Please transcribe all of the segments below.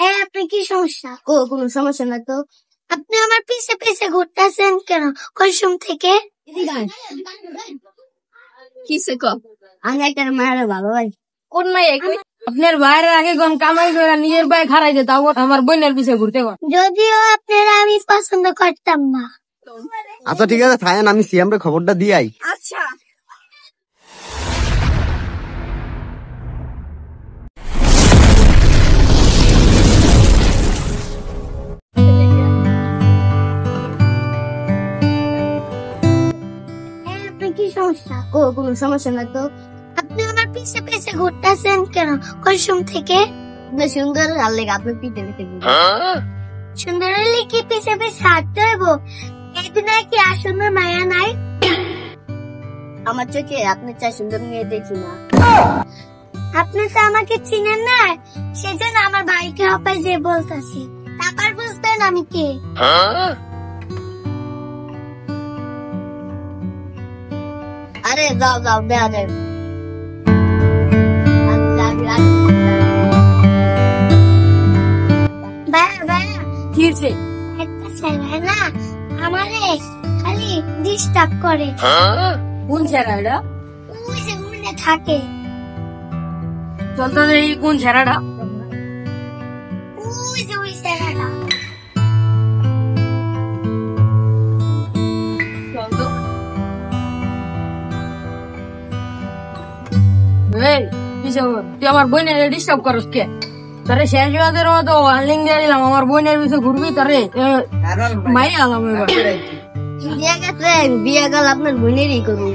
হ্যাঁ, আপনি কি সমস্যা? কোনো সমস্যা না তো। আপনি আমার পিছে পিছে ঘুরতেছেন কেন? কসম থেকে কিসে ক আমি একটা মায়ের ভালো ভাই। কোন মাইয়া আপনার বাইরের আগে কোন কামাই করে নিজের ভাই খারাই দে, তাও আমার বোনের পিছে ঘুরতে কর। যদিও আপনারা আমি পছন্দ করতাম না। আচ্ছা ঠিক আছে, থাকেন, আমি সিএম রে খবরটা দিয়ে আই। আচ্ছা হ্যাঁ, আপনি কি সমস্যা? কোনো সমস্যা না তো। আপনি আমার পিছে পিছে ঘুরতেছেন কেন? কসম থেকে সুন্দর আল্লে আপনি পিঠে পিঠে সুন্দর হলে কি পিছে পিছে হাঁটতে হইব? এদিন কি আসন্ন মায়া নাই? আমার চোখে আপনি চাই সুন্দর মেয়ে দেখি না। আপনি তো আমাকে চিনেন না, সেজন্য আমার ভাইকে হপাই যে বলতেছি, তারপর বুঝবেন আমি কে। আরে যাও যাও, দেয়া যায় একটা ছেলে না আমারে খালি ডিস্টার্ব করে। কোন ছেড়াটা? ওই যে মনে থাকে, চলতে এই কোন ছেড়াটা? ওই যে ওই ছেলেটা। চলতো এই পিছে তুই আমার বোনের ডিস্টার্ব করস কে? তারে শেষ বাদের মতো ওয়ার্নিং দিয়ে দিলাম, আমার বোনের পিছে ঘুরবি তারে মারি আলাম এবার। বিয়ে গেছে, বিয়ে গেল আপনার বোনেরই করুন।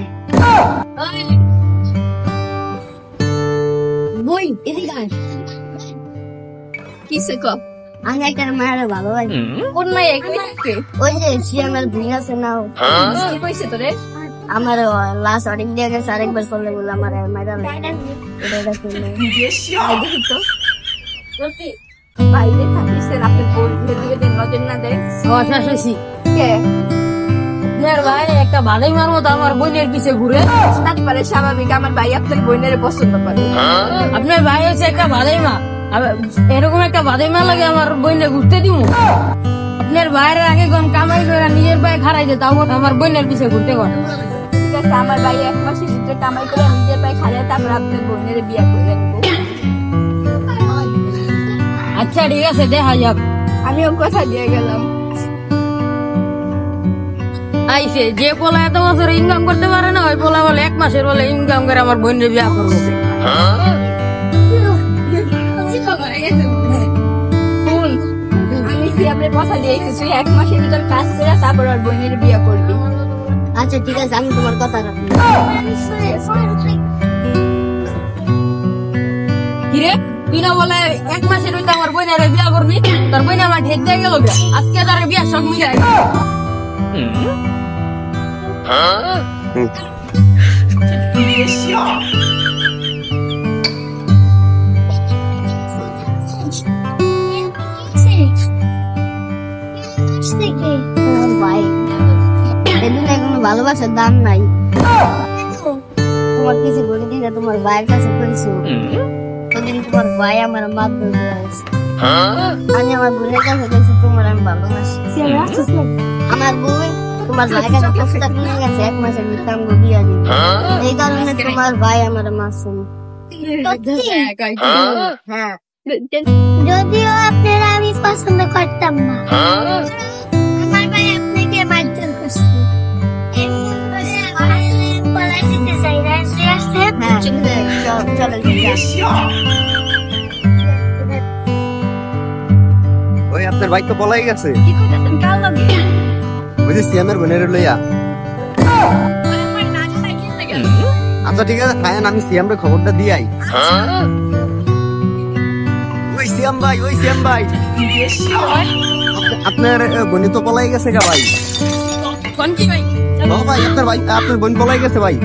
বই এদিকে আয়। কিসে ক আমি একটা মায়ের ভালো ভাই। কোন মাইয়া ওই যে সিএমের ভুল আছে না, কি কইছে তোরে? আমার লাস্ট অনেক দিয়ে গেছে, আরেকবার করলে বলে আমার মায়েরা বাইরে থাকিস আপনি বোনের দিকে নজর না দেয়। আচ্ছা শুছি কে আপনার ভাই একটা ভালোই মারবো তো আমার বোনের পিছে ঘুরে পারে। স্বাভাবিক, আমার ভাই আপনার বোনের পছন্দ করে। আপনার ভাই হচ্ছে একটা ভালোই মা, এরকম একটা ভালোই মা লাগে আমার বোনের ঘুরতে দিব? আপনার ভাইয়ের আগে কোন কামাই করে নিজের ভাই খারাই দে, তাও আমার বোনের পিছে ঘুরতে কর। ঠিক আছে, আমার ভাই 1 মাসের ভিতরে কামাই করে নিজের ভাই খারাই, তারপর আপনার বোনের বিয়ে করে দেবো। আচ্ছা ঠিক আছে, দেখা যাক। আমিও কথা দিয়ে গেলাম। আইসে যে পোলা এত বছর ইনকাম করতে পারে না, ওই পোলা বলে 1 মাসের বলে ইনকাম করে আমার বোনের বিয়ে করবো। আমি আপনার কথা দিয়ে তুই 1 মাসের ভিতর কাজ করে তারপর আর বোনের বিয়ে করবি। আচ্ছা ঠিক আছে, আমি তোমার কথা রাখি। কিরে তুই না বলে 1 মাসের ভিতরে আমার বোনের বিয়ে করবি? তোর বোন আমার ঢেক দিয়ে গেল, আজকে তার বিয়ে সব মিলে ভাই এদিন কোনো ভালোবাসার দাম নাই। তোমার কিছু করে দিলে তোমার ভাইয়ের কাছে করেছো, ওদিন তোমার ভাই আমার মাধ্যমে আমি আমার বোনের কাছে গেছি, তোমার আমি ভালোবাসি। আমার বোন তোমার ভাইয়ের কাছে প্রস্তাব নিয়ে গেছে 1 মাসের ভিতরে আমি বিয়ে দিব, এই কারণে তোমার ভাই আমার মাসুম। হ্যাঁ, যদিও আপনারা আমি পছন্দ করতাম না, আমার ভাই আপনাকে মারধর করছে। ওই আপনার ভাই তো পলাই গেছে, কি করতেছেন কাল লাগে? ওই যে সিএম এর বোনের লইয়া। আচ্ছা ঠিক আছে, থাকেন, আমি সিএম রে খবরটা দিয়ে আই। ওই সিএম ভাই, ওই সিএম ভাই, আপনার বোনে তো পলাই গেছে গা ভাই। কোন কি ভাই? ভাই আপনার বোন পলাই গেছে ভাই।